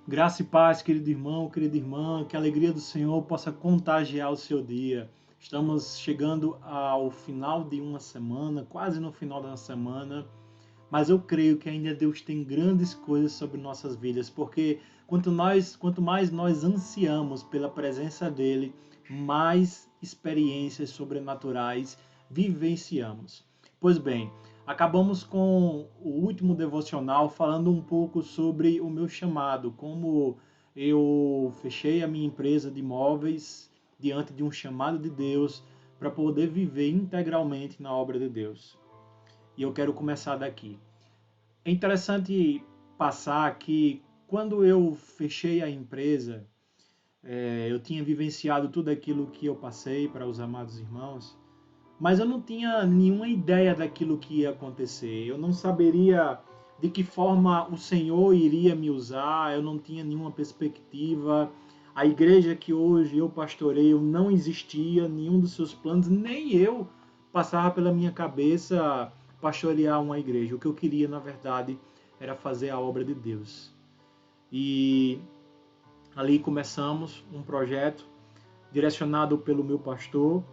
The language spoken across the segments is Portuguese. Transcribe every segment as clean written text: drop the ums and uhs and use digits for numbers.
Graça e paz, querido irmão, querida irmã, que a alegria do Senhor possa contagiar o seu dia. Estamos chegando ao final de uma semana, quase no final da semana, mas eu creio que ainda Deus tem grandes coisas sobre nossas vidas, porque quanto mais nós ansiamos pela presença dele, mais experiências sobrenaturais vivenciamos. Pois bem, acabamos com o último devocional falando um pouco sobre o meu chamado, como eu fechei a minha empresa de imóveis diante de um chamado de Deus para poder viver integralmente na obra de Deus. E eu quero começar daqui. É interessante passar que quando eu fechei a empresa, eu tinha vivenciado tudo aquilo que eu passei para os amados irmãos, mas eu não tinha nenhuma ideia daquilo que ia acontecer. Eu não saberia de que forma o Senhor iria me usar, eu não tinha nenhuma perspectiva. A igreja que hoje eu pastoreio não existia, nenhum dos seus planos, nem eu passava pela minha cabeça pastorear uma igreja. O que eu queria, na verdade, era fazer a obra de Deus. E ali começamos um projeto direcionado pelo meu pastor.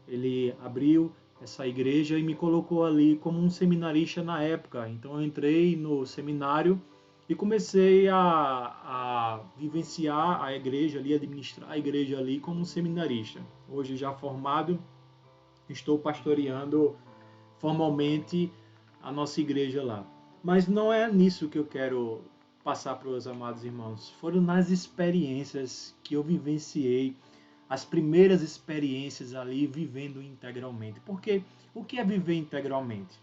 Ele abriu essa igreja e me colocou ali como um seminarista na época. Então eu entrei no seminário e comecei a vivenciar a igreja ali, administrar a igreja ali como um seminarista. Hoje já formado, estou pastoreando formalmente a nossa igreja lá. Mas não é nisso que eu quero passar para os amados irmãos. Foram nas experiências que eu vivenciei, as primeiras experiências ali vivendo integralmente. Porque o que é viver integralmente?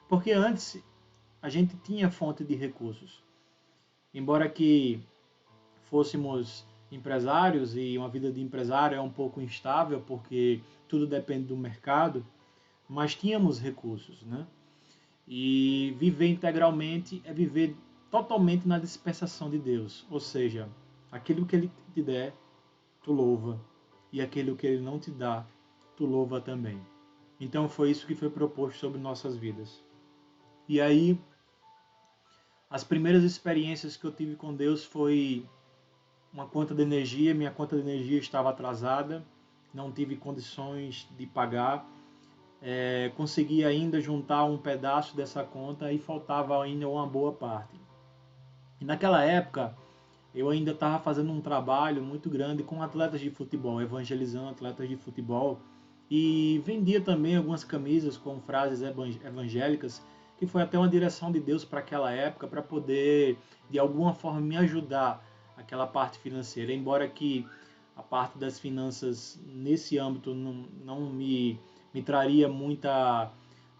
Porque antes a gente tinha fonte de recursos. Embora que fôssemos empresários, e uma vida de empresário é um pouco instável porque tudo depende do mercado, mas tínhamos recursos, né? E viver integralmente é viver totalmente na dispensação de Deus. Ou seja, aquilo que Ele te der, tu louva. E aquilo que Ele não te dá, tu louva também. Então foi isso que foi proposto sobre nossas vidas. E aí, as primeiras experiências que eu tive com Deus foi uma conta de energia. Minha conta de energia estava atrasada, não tive condições de pagar. Consegui ainda juntar um pedaço dessa conta e faltava ainda uma boa parte. E naquela época, eu ainda estava fazendo um trabalho muito grande com atletas de futebol, evangelizando atletas de futebol. E vendia também algumas camisas com frases evangélicas, que foi até uma direção de Deus para aquela época, para poder, de alguma forma, me ajudar aquela parte financeira. Embora que a parte das finanças nesse âmbito não me traria muita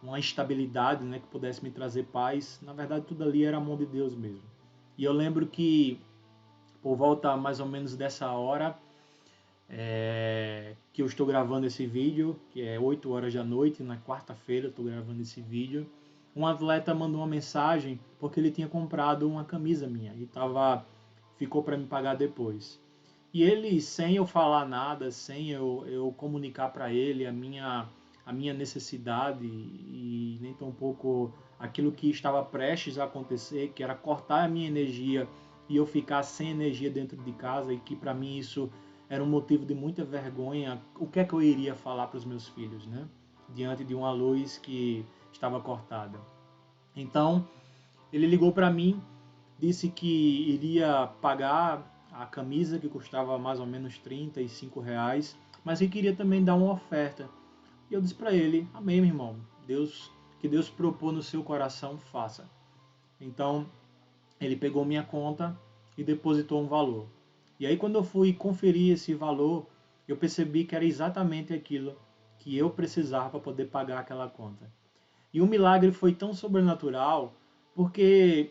uma estabilidade, né, que pudesse me trazer paz. Na verdade, tudo ali era a mão de Deus mesmo. E eu lembro que por volta mais ou menos dessa hora que eu estou gravando esse vídeo, que é 8 horas da noite, na quarta-feira eu estou gravando esse vídeo, um atleta mandou uma mensagem porque ele tinha comprado uma camisa minha e ficou para me pagar depois. E ele, sem eu falar nada, sem eu comunicar para ele a minha necessidade e nem tão pouco aquilo que estava prestes a acontecer, que era cortar a minha energia e eu ficar sem energia dentro de casa, e que para mim isso era um motivo de muita vergonha. O que é que eu iria falar para os meus filhos, né? Diante de uma luz que estava cortada. Então, ele ligou para mim, disse que iria pagar a camisa, que custava mais ou menos R$ 35, mas que queria também dar uma oferta. E eu disse para ele: amém, meu irmão, que Deus propôs no seu coração, faça. Então, ele pegou minha conta e depositou um valor. E aí, quando eu fui conferir esse valor, eu percebi que era exatamente aquilo que eu precisava para poder pagar aquela conta. E o milagre foi tão sobrenatural, porque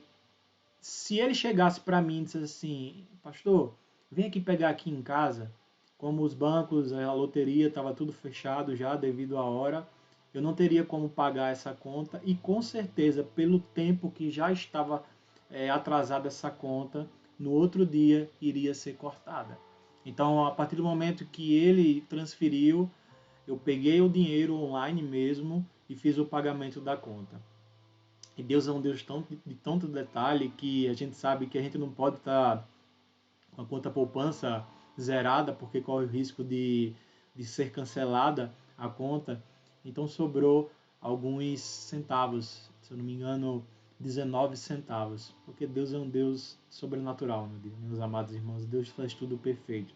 se ele chegasse para mim e dissesse assim: pastor, vem aqui pegar aqui em casa, como os bancos, a loteria, estava tudo fechado já devido à hora, eu não teria como pagar essa conta, e com certeza, pelo tempo que já estava atrasada essa conta, no outro dia iria ser cortada. Então, a partir do momento que ele transferiu, eu peguei o dinheiro online mesmo e fiz o pagamento da conta. E Deus é um Deus de tanto detalhe que a gente sabe que a gente não pode estar com a conta poupança zerada, porque corre o risco de ser cancelada a conta. Então sobrou alguns centavos, se eu não me engano, 19 centavos, porque Deus é um Deus sobrenatural, meus amados irmãos. Deus faz tudo perfeito.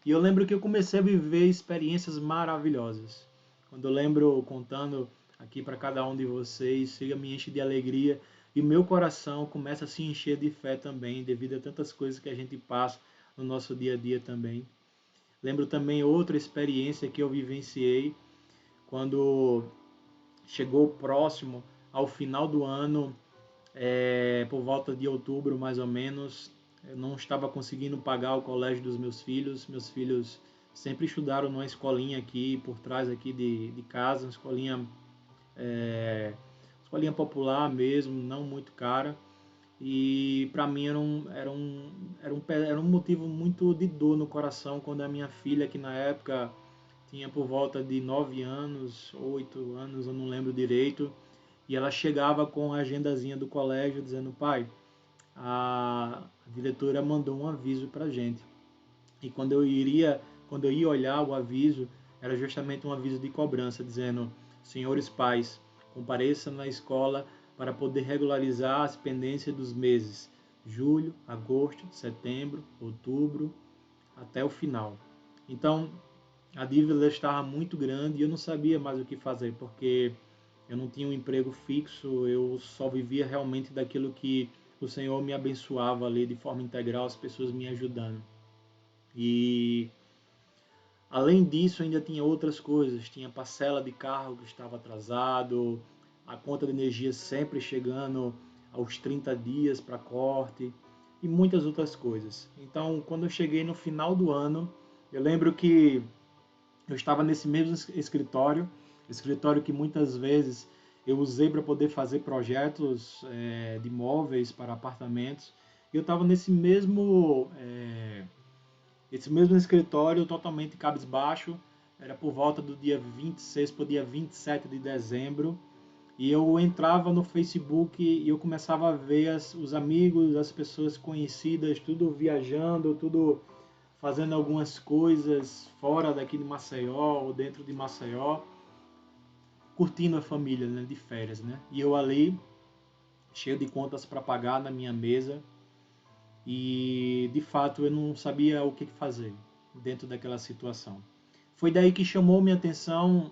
E eu lembro que eu comecei a viver experiências maravilhosas. Quando eu lembro contando aqui para cada um de vocês, chega me enche de alegria e meu coração começa a se encher de fé também, devido a tantas coisas que a gente passa no nosso dia a dia também. Lembro também outra experiência que eu vivenciei quando chegou próximo ao final do ano, por volta de outubro mais ou menos. Eu não estava conseguindo pagar o colégio dos meus filhos. Meus filhos sempre estudaram numa escolinha aqui por trás aqui de casa, uma escolinha popular mesmo, não muito cara. E para mim era um motivo muito de dor no coração quando a minha filha, que na época tinha por volta de 9 anos, 8 anos, eu não lembro direito, e ela chegava com a agendazinha do colégio dizendo: pai, a diretora mandou um aviso para gente. E quando eu ia olhar o aviso, era justamente um aviso de cobrança dizendo: senhores pais, compareçam na escola para poder regularizar as pendências dos meses julho, agosto, setembro, outubro, até o final. Então, a dívida estava muito grande e eu não sabia mais o que fazer, porque eu não tinha um emprego fixo, eu só vivia realmente daquilo que o Senhor me abençoava ali de forma integral, as pessoas me ajudando. E além disso, ainda tinha outras coisas, tinha parcela de carro que estava atrasado, a conta de energia sempre chegando aos 30 dias para corte e muitas outras coisas. Então, quando eu cheguei no final do ano, eu lembro que eu estava nesse mesmo escritório que muitas vezes eu usei para poder fazer projetos de imóveis para apartamentos. E eu estava esse mesmo escritório totalmente cabisbaixo. Era por volta do dia 26 para o dia 27 de dezembro. E eu entrava no Facebook e eu começava a ver os amigos, as pessoas conhecidas, tudo viajando, tudo fazendo algumas coisas fora daqui de Maceió ou dentro de Maceió, curtindo a família, né, de férias, né? E eu ali, cheio de contas para pagar na minha mesa, e de fato eu não sabia o que fazer dentro daquela situação. Foi daí que chamou minha atenção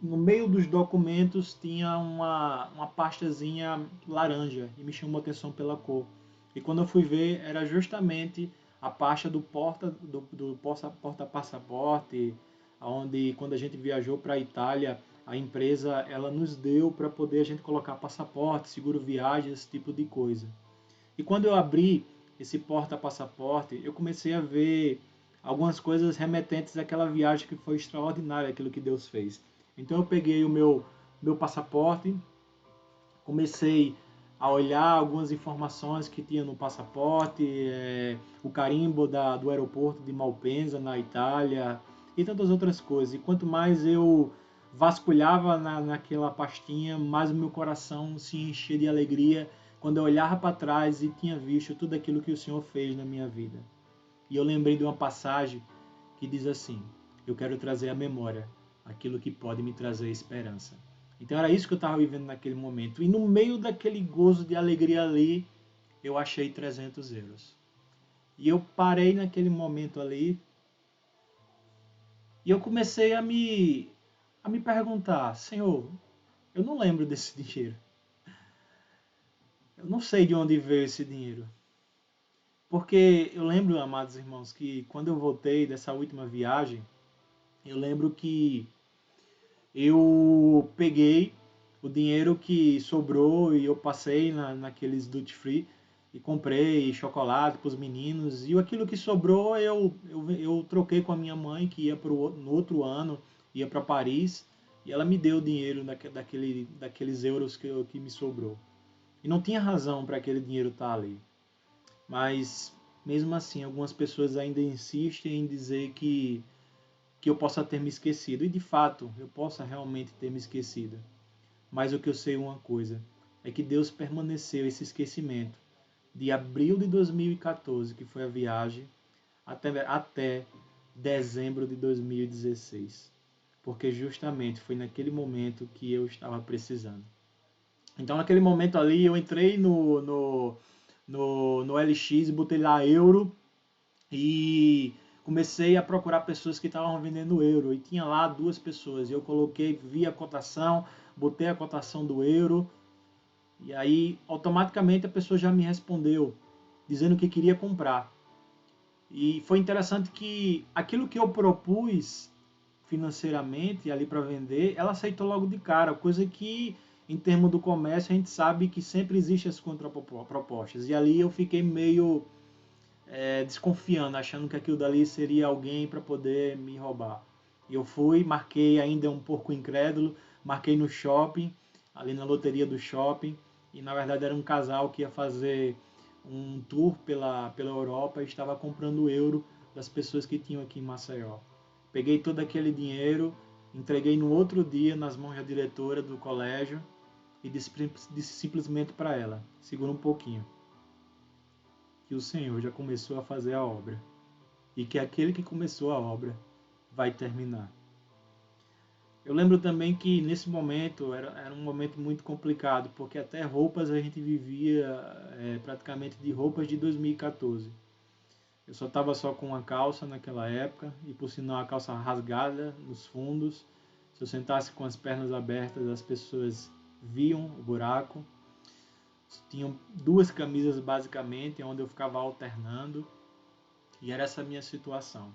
no meio dos documentos tinha uma pastazinha laranja e me chamou a atenção pela cor. E quando eu fui ver, era justamente a pasta do porta-passaporte, onde quando a gente viajou para a Itália, a empresa ela nos deu para poder a gente colocar passaporte, seguro viagem, esse tipo de coisa. E quando eu abri esse porta-passaporte, eu comecei a ver algumas coisas remetentes àquela viagem que foi extraordinária, aquilo que Deus fez. Então eu peguei o meu passaporte, comecei a olhar algumas informações que tinha no passaporte, o carimbo do aeroporto de Malpensa, na Itália, e tantas outras coisas. E quanto mais eu vasculhava naquela pastinha, mais o meu coração se enchia de alegria quando eu olhava para trás e tinha visto tudo aquilo que o Senhor fez na minha vida. E eu lembrei de uma passagem que diz assim: eu quero trazer à memória aquilo que pode me trazer esperança. Então era isso que eu estava vivendo naquele momento. E no meio daquele gozo de alegria ali, eu achei 300 euros. E eu parei naquele momento ali e eu comecei a me perguntar: Senhor, eu não lembro desse dinheiro. Eu não sei de onde veio esse dinheiro. Porque eu lembro, amados irmãos, que quando eu voltei dessa última viagem, eu lembro que eu peguei o dinheiro que sobrou e eu passei naqueles duty free e comprei chocolate para os meninos. E aquilo que sobrou eu troquei com a minha mãe, que ia no outro ano, ia para Paris, e ela me deu o dinheiro daqueles euros que me sobrou. E não tinha razão para aquele dinheiro estar ali. Mas, mesmo assim, algumas pessoas ainda insistem em dizer que eu possa ter me esquecido. E, de fato, eu possa realmente ter me esquecido. Mas o que eu sei uma coisa, é que Deus permaneceu esse esquecimento de abril de 2014, que foi a viagem, até dezembro de 2016. Porque justamente foi naquele momento que eu estava precisando. Então, naquele momento ali, eu entrei no LX, botei lá euro e comecei a procurar pessoas que estavam vendendo euro. E tinha lá 2 pessoas. Eu coloquei, vi a cotação, botei a cotação do euro. E aí, automaticamente, a pessoa já me respondeu, dizendo que queria comprar. E foi interessante que aquilo que eu propus financeiramente ali para vender, ela aceitou logo de cara, coisa que em termos do comércio a gente sabe que sempre existem as contrapropostas. E ali eu fiquei meio desconfiando, achando que aquilo dali seria alguém para poder me roubar. E eu fui, marquei ainda um pouco incrédulo, marquei no shopping, ali na loteria do shopping, e na verdade era um casal que ia fazer um tour pela Europa e estava comprando euro das pessoas que tinham aqui em Maceió. Peguei todo aquele dinheiro, entreguei no outro dia nas mãos da diretora do colégio e disse simplesmente para ela: segura um pouquinho, que o Senhor já começou a fazer a obra e que aquele que começou a obra vai terminar. Eu lembro também que nesse momento era um momento muito complicado, porque até roupas a gente vivia praticamente de roupas de 2014. Eu só com uma calça naquela época, e por sinal a calça rasgada nos fundos. Se eu sentasse com as pernas abertas, as pessoas viam o buraco. Tinham 2 camisas basicamente, onde eu ficava alternando, e era essa a minha situação.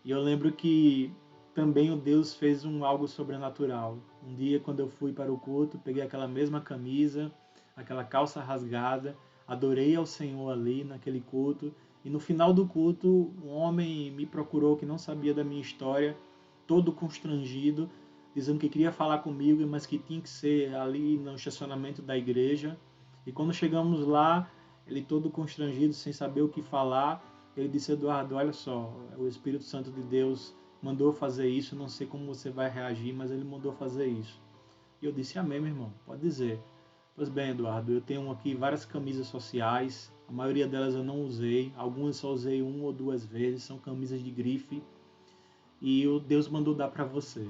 E eu lembro que também o Deus fez algo sobrenatural. Um dia, quando eu fui para o culto, peguei aquela mesma camisa, aquela calça rasgada, adorei ao Senhor ali naquele culto. E no final do culto, um homem me procurou que não sabia da minha história, todo constrangido, dizendo que queria falar comigo, mas que tinha que ser ali no estacionamento da igreja. E quando chegamos lá, ele todo constrangido, sem saber o que falar, ele disse: Eduardo, olha só, o Espírito Santo de Deus mandou fazer isso, não sei como você vai reagir, mas ele mandou fazer isso. E eu disse: amém, meu irmão, pode dizer. Pois bem, Eduardo, eu tenho aqui várias camisas sociais, a maioria delas eu não usei, algumas só usei 1 ou 2 vezes, são camisas de grife, e o Deus mandou dar para você.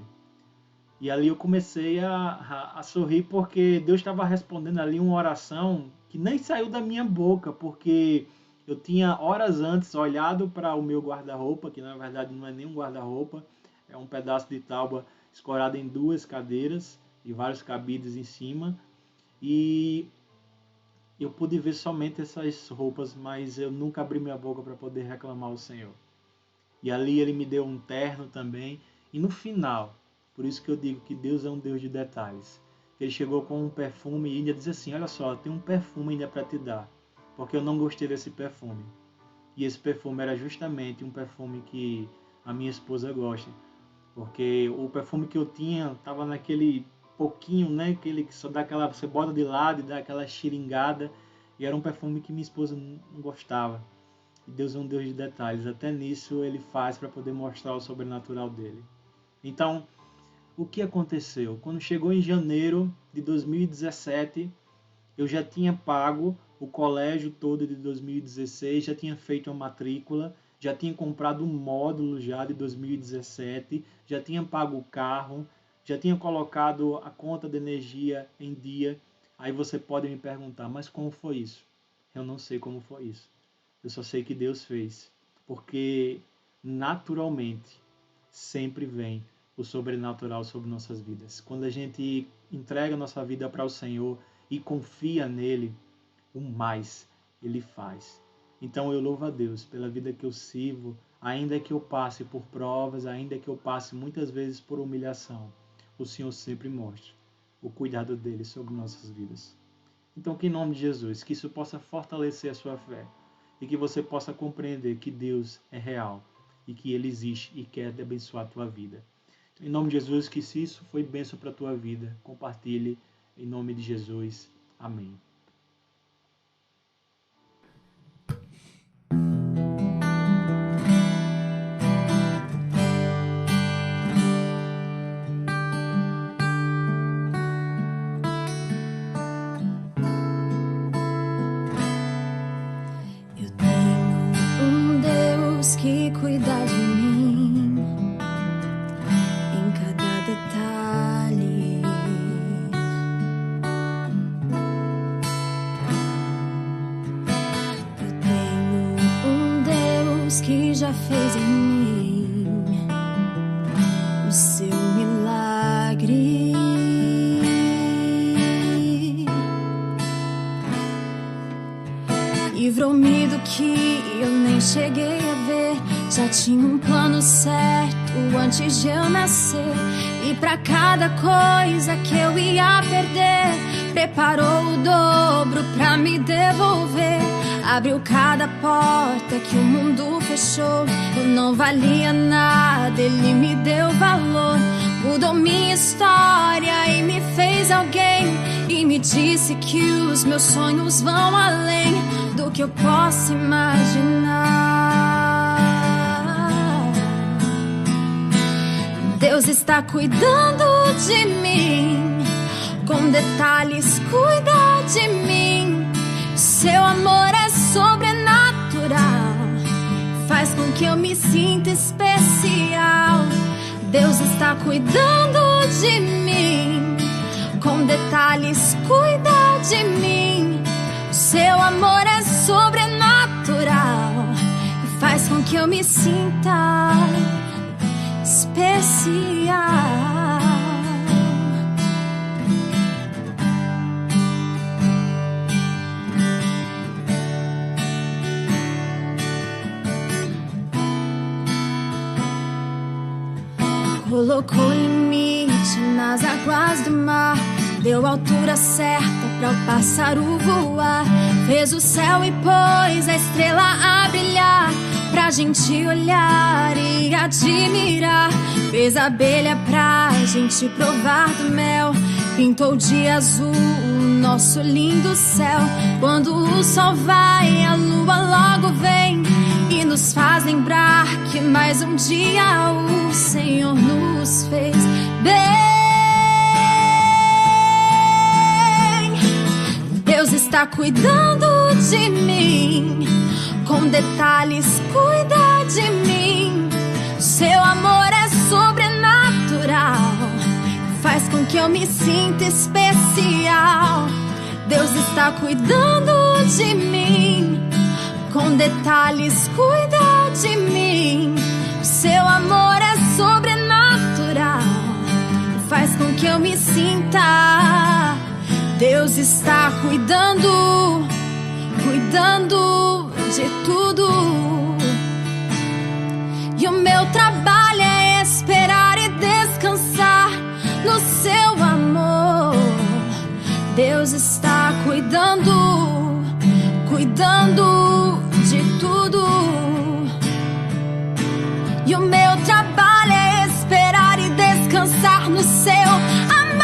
E ali eu comecei a sorrir, porque Deus estava respondendo ali uma oração que nem saiu da minha boca, porque eu tinha horas antes olhado para o meu guarda-roupa, que na verdade não é nem um guarda-roupa, é um pedaço de tábua escorado em 2 cadeiras e vários cabides em cima. E eu pude ver somente essas roupas, mas eu nunca abri minha boca para poder reclamar ao Senhor. E ali ele me deu um terno também. E no final, por isso que eu digo que Deus é um Deus de detalhes. Ele chegou com um perfume e ainda disse assim: olha só, tem um perfume ainda para te dar, porque eu não gostei desse perfume. E esse perfume era justamente um perfume que a minha esposa gosta, porque o perfume que eu tinha estava naquele pouquinho, né, aquele que só dá aquela, você bota de lado e dá aquela xiringada, e era um perfume que minha esposa não gostava. E Deus é um Deus de detalhes, até nisso ele faz para poder mostrar o sobrenatural dele. Então, o que aconteceu? Quando chegou em janeiro de 2017, eu já tinha pago o colégio todo de 2016, já tinha feito a matrícula, já tinha comprado um módulo já de 2017, já tinha pago o carro, já tinha colocado a conta de energia em dia. Aí você pode me perguntar, mas como foi isso? Eu não sei como foi isso. Eu só sei que Deus fez, porque naturalmente sempre vem o sobrenatural sobre nossas vidas. Quando a gente entrega nossa vida para o Senhor e confia nele, o mais ele faz. Então eu louvo a Deus pela vida que eu sirvo, ainda que eu passe por provas, ainda que eu passe muitas vezes por humilhação, o Senhor sempre mostra o cuidado dele sobre nossas vidas. Então, que em nome de Jesus, que isso possa fortalecer a sua fé e que você possa compreender que Deus é real e que Ele existe e quer te abençoar a tua vida. Então, em nome de Jesus, que se isso foi bênção para a tua vida, compartilhe em nome de Jesus. Amém. cuidar de mim em cada detalhe. Eu tenho um Deus que já fez em mim o seu milagre. Livrou-me do que eu nem cheguei a ver. Já tinha um plano certo antes de eu nascer. E pra cada coisa que eu ia perder, preparou o dobro pra me devolver. Abriu cada porta que o mundo fechou. Eu não valia nada, ele me deu valor. Mudou minha história e me fez alguém. E me disse que os meus sonhos vão além do que eu posso imaginar. Deus está cuidando de mim, com detalhes cuida de mim. Seu amor é sobrenatural, faz com que eu me sinta especial. Deus está cuidando de mim, com detalhes cuida de mim. Seu amor é sobrenatural, faz com que eu me sinta especial. Colocou limite nas águas do mar, deu a altura certa para o pássaro voar. Fez o céu e pôs a estrela a brilhar, pra gente olhar e admirar. Fez a abelha pra gente provar do mel, pintou de azul o nosso lindo céu. Quando o sol vai, a lua logo vem e nos faz lembrar que mais um dia o Senhor nos fez bem. Deus está cuidando de mim, com detalhes cuida de mim. Seu amor é sobrenatural, faz com que eu me sinta especial. Deus está cuidando de mim, com detalhes cuida de mim. Seu amor é sobrenatural, faz com que eu me sinta. Deus está cuidando, cuidando de tudo. E o meu trabalho é esperar e descansar no seu amor. Deus está cuidando, cuidando de tudo. E o meu trabalho é esperar e descansar no seu amor.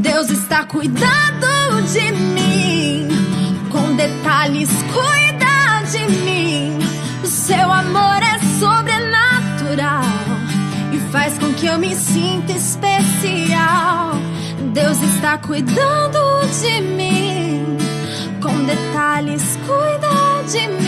Deus está cuidando de mim, com detalhes cuida de mim. O seu amor é sobrenatural e faz com que eu me sinta especial. Deus está cuidando de mim, com detalhes cuida de mim.